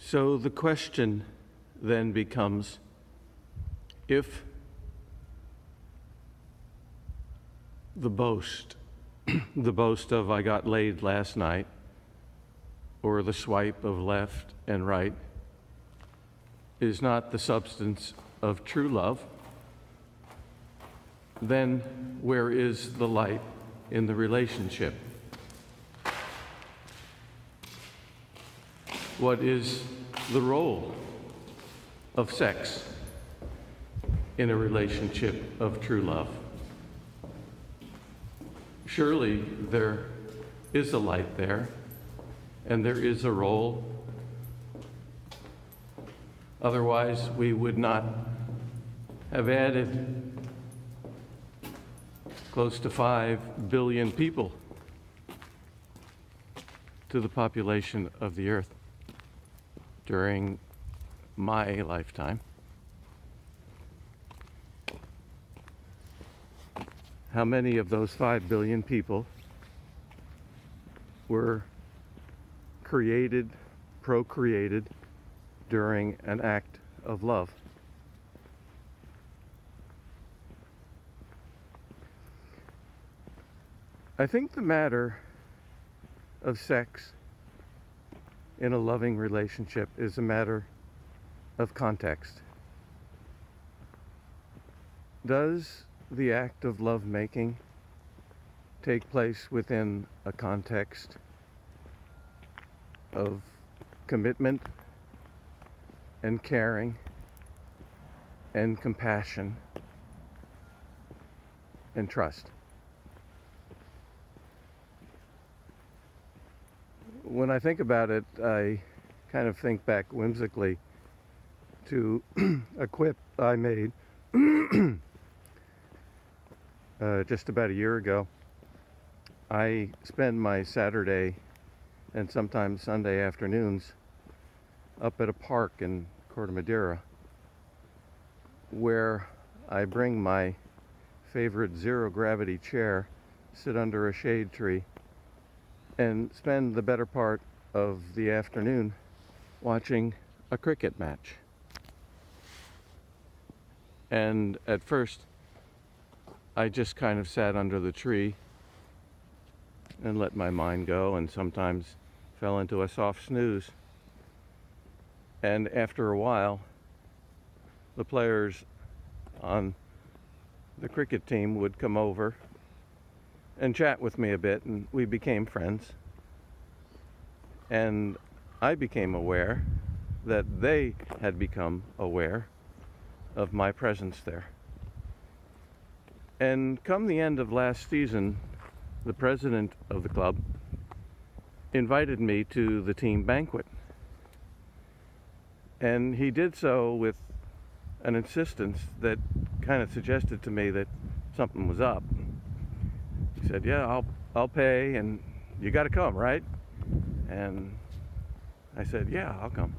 So the question then becomes, if the boast, the boast of I got laid last night, or the swipe of left and right, is not the substance of true love, then where is the light in the relationship? What is the role of sex in a relationship of true love? Surely there is a light there, and there is a role. Otherwise, we would not have added close to 5 billion people to the population of the earth during my lifetime. How many of those 5 billion people were created, procreated during an act of love? I think the matter of sex in a loving relationship is a matter of context. Does the act of lovemaking take place within a context of commitment and caring and compassion and trust? When I think about it, I kind of think back whimsically to a quip I made just about a year ago. I spend my Saturday and sometimes Sunday afternoons up at a park in Corte Madera, where I bring my favorite zero-gravity chair, sit under a shade tree, and spend the better part of the afternoon watching a cricket match. And at first, I just kind of sat under the tree and let my mind go, and sometimes fell into a soft snooze. And after a while, the players on the cricket team would come over and chat with me a bit, and we became friends. And I became aware that they had become aware of my presence there. And come the end of last season, the president of the club invited me to the team banquet. And he did so with an insistence that kind of suggested to me that something was up. He said, "Yeah, I'll pay, and you got to come, right?" And I said, "Yeah, I'll come."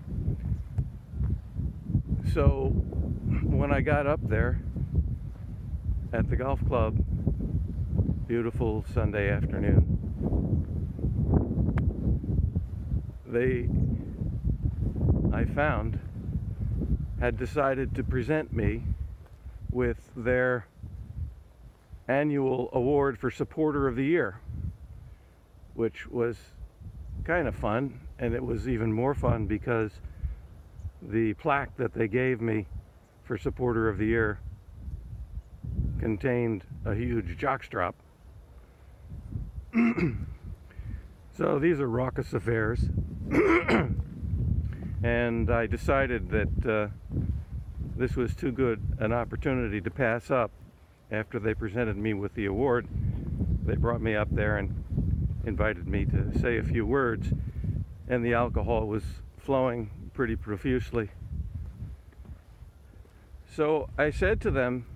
So when I got up there at the golf club, beautiful Sunday afternoon, I found, had decided to present me with their annual award for Supporter of the Year, which was kind of fun. And it was even more fun because the plaque that they gave me for Supporter of the Year contained a huge jockstrap. So these are raucous affairs. And I decided that this was too good an opportunity to pass up. After they presented me with the award, they brought me up there and invited me to say a few words, and the alcohol was flowing pretty profusely. So I said to them,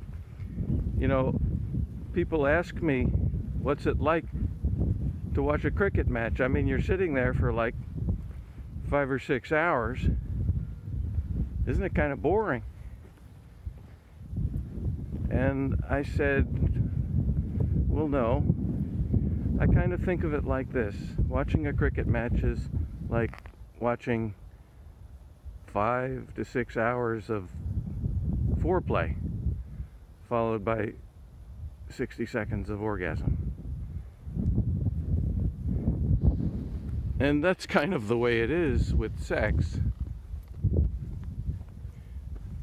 people ask me, what's it like to watch a cricket match? I mean, you're sitting there for like 5 or 6 hours. Isn't it kind of boring? And I said, well, no. I kind of think of it like this. Watching a cricket match is like watching 5 to 6 hours of foreplay, followed by 60 seconds of orgasm. And that's kind of the way it is with sex.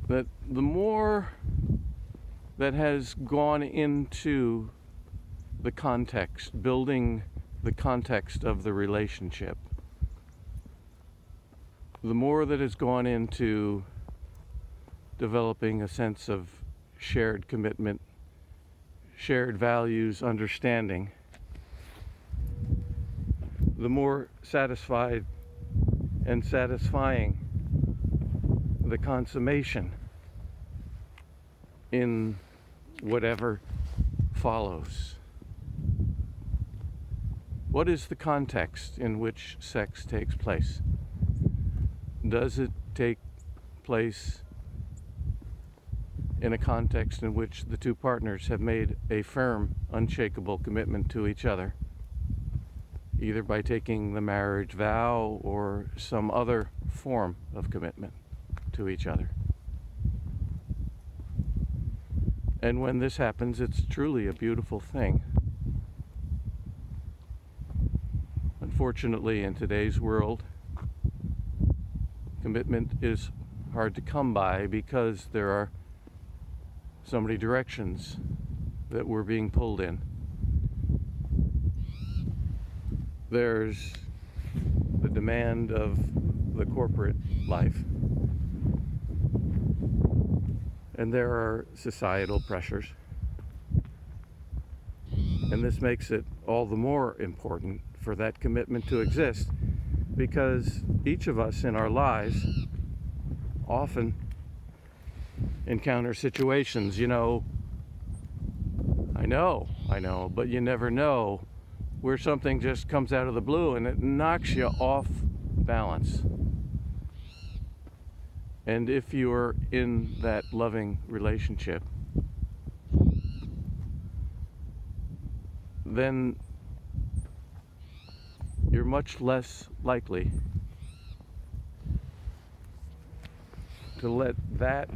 That the more that has gone into the context, building the context of the relationship, the more that has gone into developing a sense of shared commitment, shared values, understanding, the more satisfied and satisfying the consummation in whatever follows. What is the context in which sex takes place? Does it take place in a context in which the two partners have made a firm, unshakable commitment to each other, either by taking the marriage vow or some other form of commitment to each other? And when this happens, it's truly a beautiful thing. Unfortunately, in today's world, commitment is hard to come by because there are so many directions that we're being pulled in. There's the demand of the corporate life, and there are societal pressures. And this makes it all the more important for that commitment to exist, because each of us in our lives often encounter situations, I know, but you never know, where something just comes out of the blue and it knocks you off balance. And if you're in that loving relationship, then you're much less likely to let that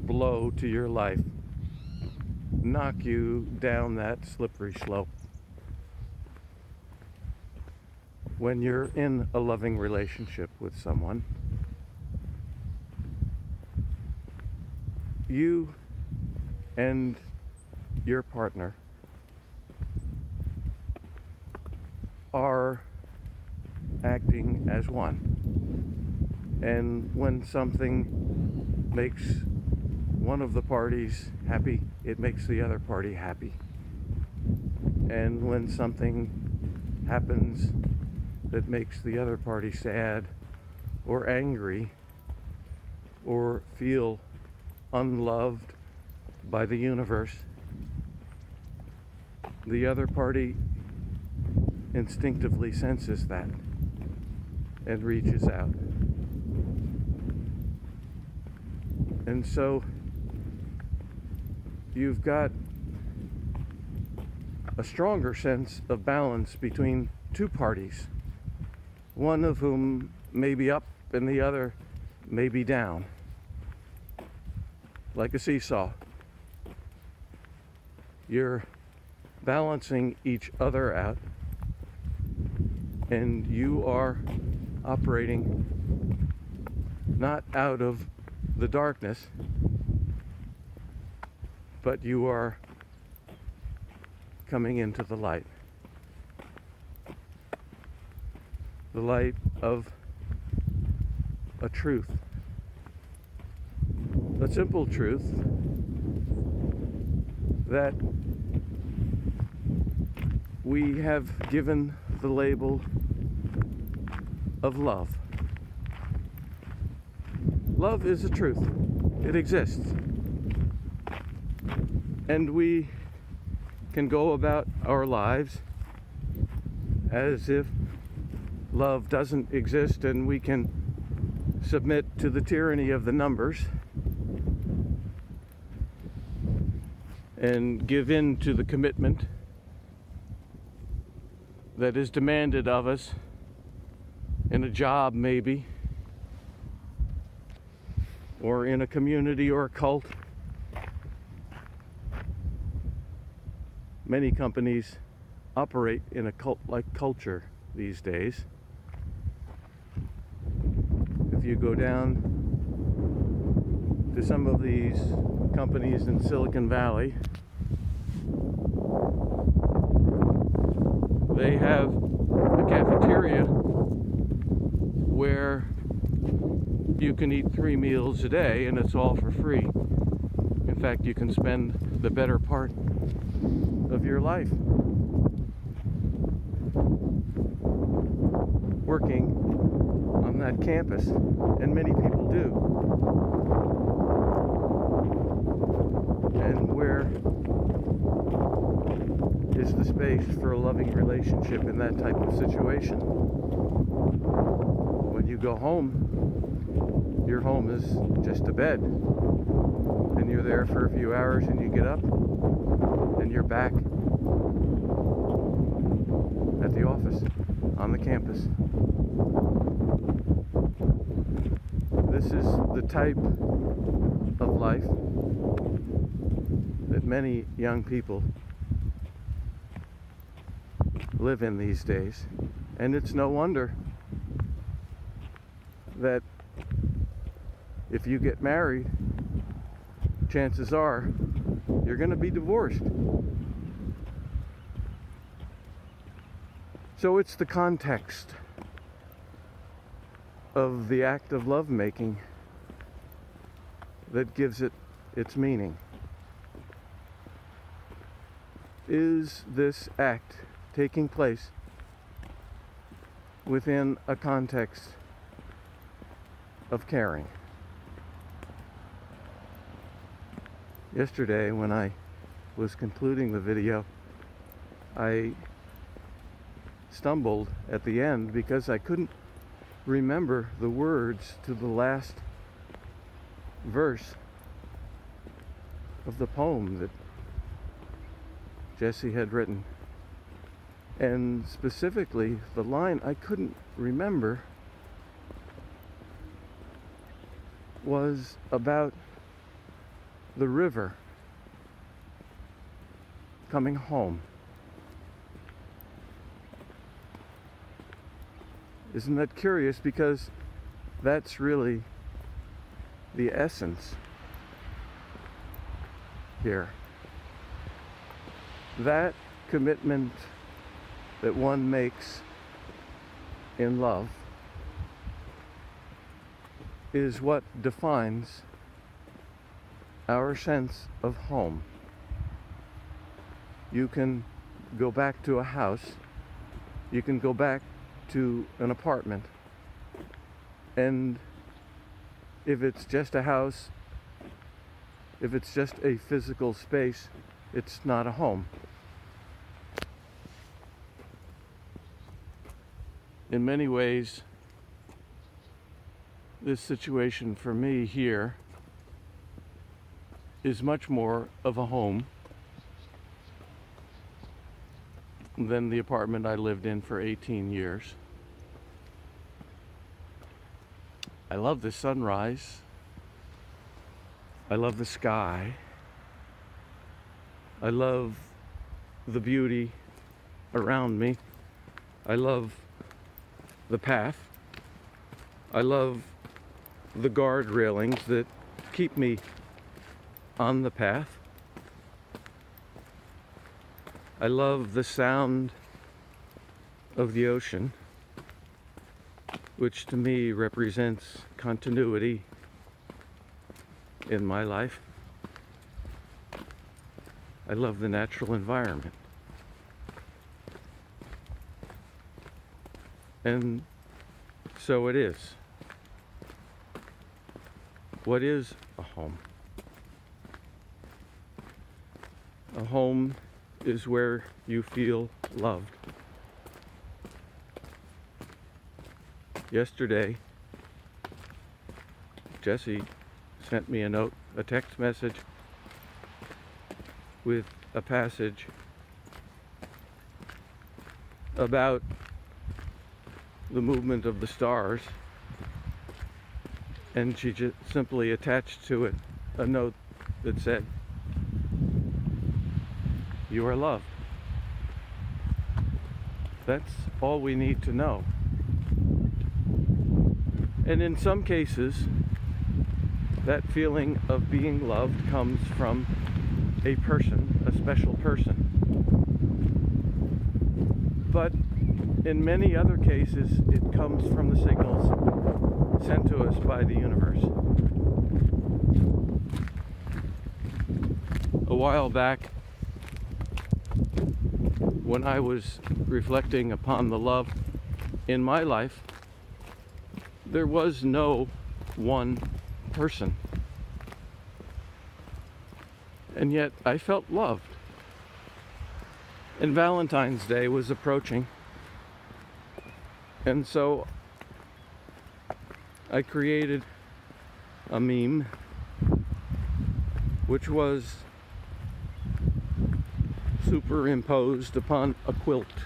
blow to your life knock you down that slippery slope. When you're in a loving relationship with someone, you and your partner are acting as one. And when something makes one of the parties happy, it makes the other party happy. And when something happens that makes the other party sad or angry or feel unloved by the universe, the other party instinctively senses that and reaches out. And so you've got a stronger sense of balance between two parties, one of whom may be up and the other may be down, like a seesaw. You're balancing each other out, and you are operating not out of the darkness, but you are coming into the light of a truth, a simple truth that we have given the label of love. Love is a truth. It exists. And we can go about our lives as if love doesn't exist, and we can submit to the tyranny of the numbers and give in to the commitment that is demanded of us in a job, maybe, or in a community or a cult. Many companies operate in a cult-like culture these days. If you go down to some of these companies in Silicon Valley, they have a cafeteria where you can eat 3 meals a day and it's all for free. In fact, you can spend the better part of your life working on that campus, and many people do. And where is the space for a loving relationship in that type of situation? When you go home, your home is just a bed, and you're there for a few hours and you get up and you're back at the office, on the campus. This is the type of life that many young people live in these days, and it's no wonder that if you get married, chances are you're going to be divorced. So it's the context of the act of lovemaking that gives it its meaning. Is this act taking place within a context of caring? Yesterday, when I was concluding the video, I stumbled at the end because I couldn't remember the words to the last verse of the poem that Jesse had written. And specifically, the line I couldn't remember was about the river coming home. Isn't that curious? Because that's really the essence here. That commitment that one makes in love is what defines our sense of home. You can go back to a house, you can go back to an apartment, and if it's just a house, if it's just a physical space, it's not a home. In many ways, this situation for me here is much more of a home than the apartment I lived in for 18 years. I love the sunrise. I love the sky. I love the beauty around me. I love the path. I love the guard railings that keep me on the path. I love the sound of the ocean, which to me represents continuity in my life. I love the natural environment. And so it is. What is a home? A home is where you feel loved. Yesterday, Jesse sent me a note, a text message with a passage about the movement of the stars and she just simply attached to it a note that said, "You are loved." That's all we need to know. And in some cases, that feeling of being loved comes from a person, a special person. But in many other cases, it comes from the signals sent to us by the universe. A while back, when I was reflecting upon the love in my life, there was no one person. And yet I felt loved. And Valentine's Day was approaching. And so I created a meme which was superimposed upon a quilt.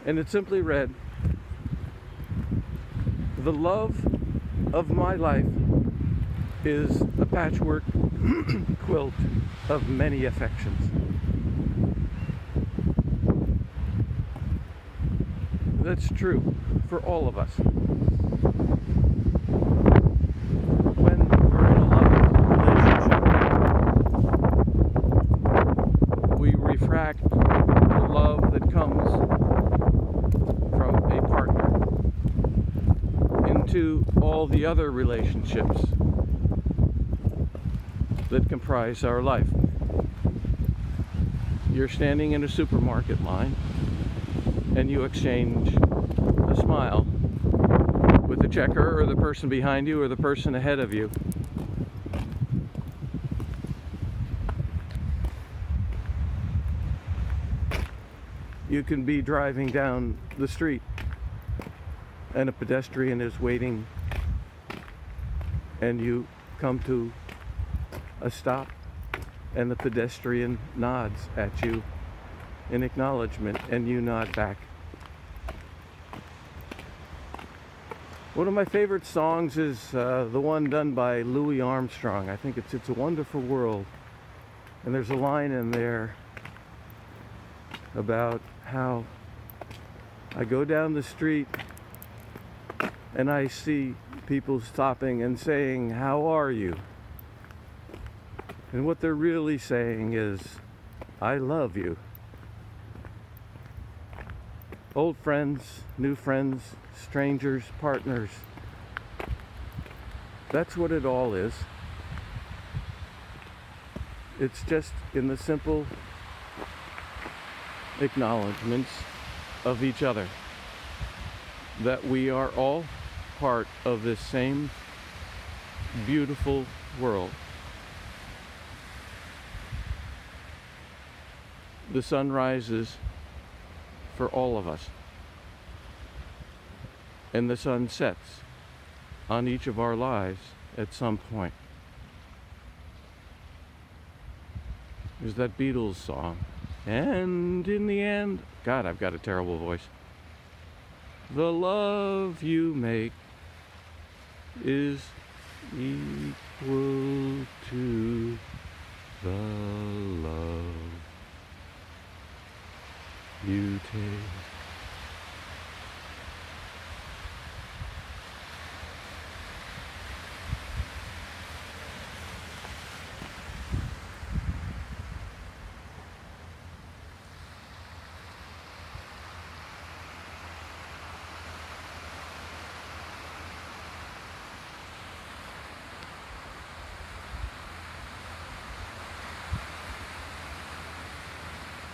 And it simply read, "The love of my life is a patchwork quilt of many affections." That's true for all of us. When we're in a loving relationship, we refract the love that comes from a partner into all the other relationships that comprise our life. You're standing in a supermarket line and you exchange a smile with the checker or the person behind you or the person ahead of you. You can be driving down the street and a pedestrian is waiting and you come to a stop and the pedestrian nods at you in acknowledgement and you nod back. One of my favorite songs is the one done by Louis Armstrong. I think it's a Wonderful World. And there's a line in there about how I go down the street and I see people stopping and saying, "How are you?" And what they're really saying is, "I love you." Old friends, new friends, strangers, partners. That's what it all is. It's just in the simple acknowledgments of each other that we are all part of this same beautiful world. The sun rises for all of us, and the sun sets on each of our lives at some point. There's that Beatles song, and in the end, God, I've got a terrible voice. The love you make is equal to the love you take.